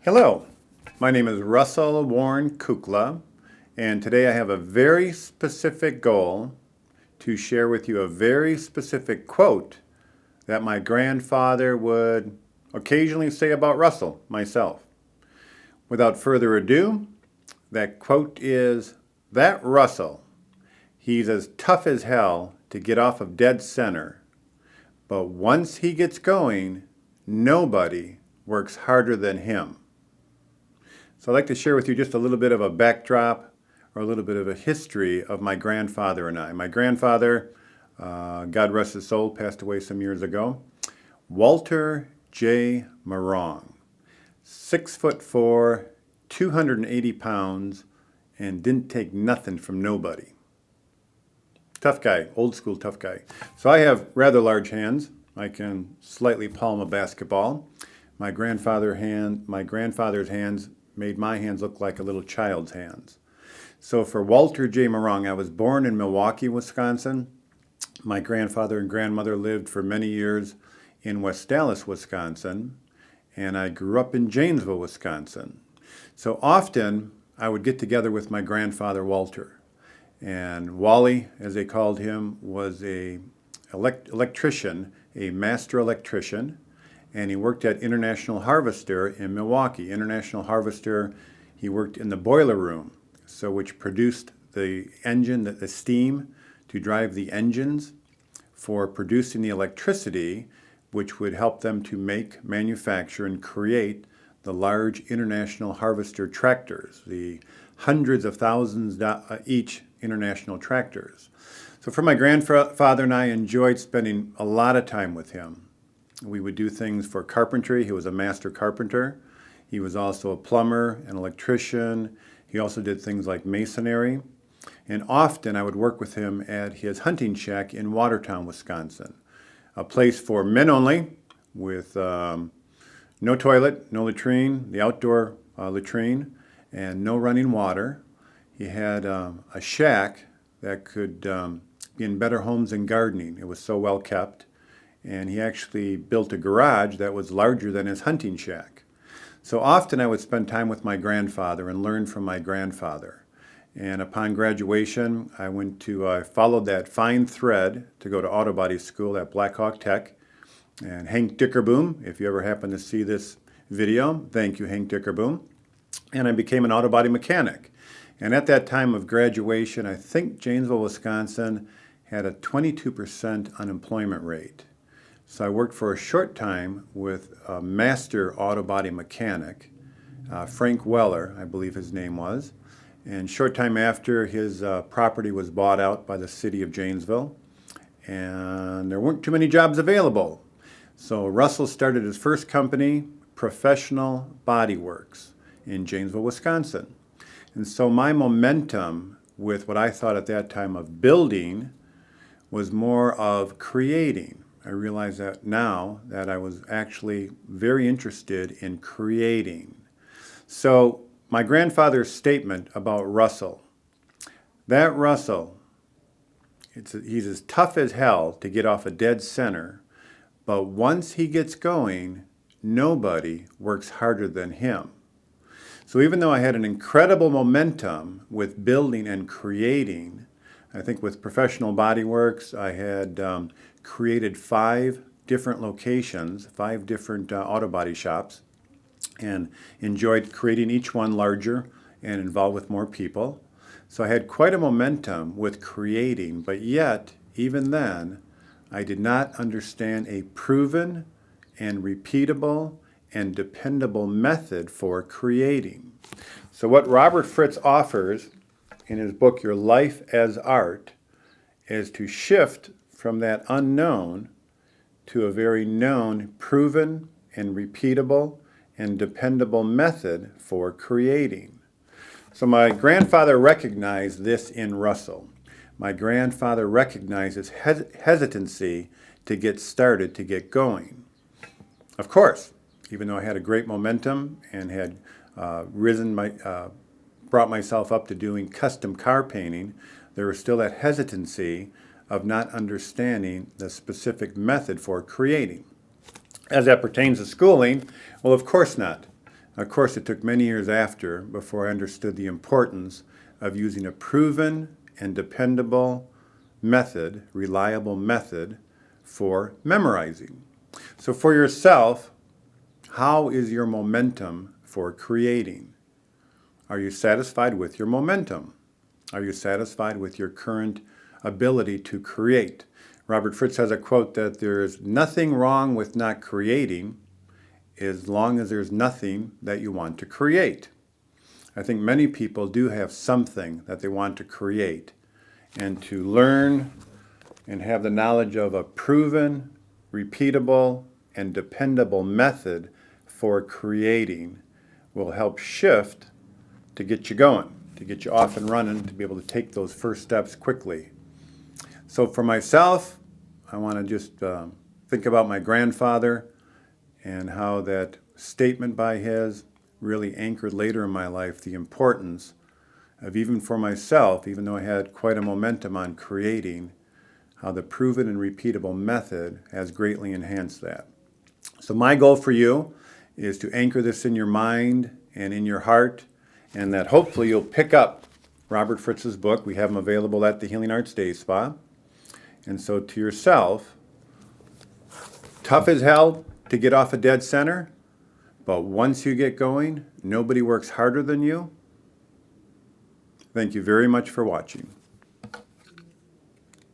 Hello, my name is Russell Warren Kukla, and today I have a very specific goal to share with you a very specific quote that my grandfather would occasionally say about Russell, myself. Without further ado, that quote is, "That Russell, he's as tough as hell to get off of dead center, but once he gets going, nobody works harder than him." So I'd like to share with you just a little bit of a backdrop or a little bit of a history of my grandfather and I. My grandfather, God rest his soul, passed away some years ago. Walter J. Morong, 6'4", 280 pounds, and didn't take nothing from nobody. Tough guy, old school tough guy. So I have rather large hands. I can slightly palm a basketball. My grandfather's hands made my hands look like a little child's hands. So for Walter J. Morong, I was born in Milwaukee, Wisconsin. My grandfather and grandmother lived for many years in West Dallas, Wisconsin, and I grew up in Janesville, Wisconsin. So often I would get together with my grandfather, Walter. And Wally, as they called him, was an electrician, a master electrician, and he worked at International Harvester in Milwaukee. International Harvester, he worked in the boiler room, so which produced the engine, the steam to drive the engines for producing the electricity, which would help them to make, manufacture, and create the large International Harvester tractors, the hundreds of thousands each International tractors. So for my grandfather and I enjoyed spending a lot of time with him. We would do things for carpentry. He was a master carpenter. He was also a plumber, an electrician. He also did things like masonry. And often I would work with him at his hunting shack in Watertown, Wisconsin, a place for men only with no toilet, no latrine, the outdoor latrine, and no running water. He had a shack that could be in better homes than gardening. It was so well kept. And he actually built a garage that was larger than his hunting shack. So often I would spend time with my grandfather and learn from my grandfather. And upon graduation, I followed that fine thread to go to auto body school at Black Hawk Tech. And Hank Dickerboom, if you ever happen to see this video, thank you, Hank Dickerboom. And I became an auto body mechanic. And at that time of graduation, I think Janesville, Wisconsin had a 22% unemployment rate. So I worked for a short time with a master auto body mechanic, Frank Weller, I believe his name was. And short time after, his property was bought out by the city of Janesville, and there weren't too many jobs available. So Russell started his first company, Professional Body Works, in Janesville, Wisconsin. And so my momentum with what I thought at that time of building was more of creating. I realize that now that I was actually very interested in creating. So my grandfather's statement about Russell, that Russell, he's as tough as hell to get off a dead center, but once he gets going, nobody works harder than him. So even though I had an incredible momentum with building and creating, I think with Professional Body Works, I had created 5 different locations, 5 different auto body shops, and enjoyed creating each one larger and involved with more people. So I had quite a momentum with creating, but yet, even then, I did not understand a proven and repeatable and dependable method for creating. So what Robert Fritz offers in his book, Your Life as Art, is to shift from that unknown to a very known, proven, and repeatable and dependable method for creating. So my grandfather recognized this in Russell. My grandfather recognized his hesitancy to get started, to get going. Of course, even though I had a great momentum and had brought myself up to doing custom car painting, there was still that hesitancy of not understanding the specific method for creating. As that pertains to schooling, well, of course not. Of course, it took many years after before I understood the importance of using a proven and dependable method, reliable method, for memorizing. So for yourself, how is your momentum for creating? Are you satisfied with your momentum? Are you satisfied with your current ability to create? Robert Fritz has a quote that there's nothing wrong with not creating as long as there's nothing that you want to create. I think many people do have something that they want to create, and to learn and have the knowledge of a proven, repeatable, and dependable method for creating will help shift to get you going, to get you off and running, to be able to take those first steps quickly. So for myself, I want to just think about my grandfather and how that statement by his really anchored later in my life the importance of, even for myself, even though I had quite a momentum on creating, how the proven and repeatable method has greatly enhanced that. So my goal for you is to anchor this in your mind and in your heart, and that hopefully you'll pick up Robert Fritz's book. We have them available at the Healing Arts Day Spa. And so to yourself, tough as hell to get off a dead center, but once you get going, nobody works harder than you. Thank you very much for watching.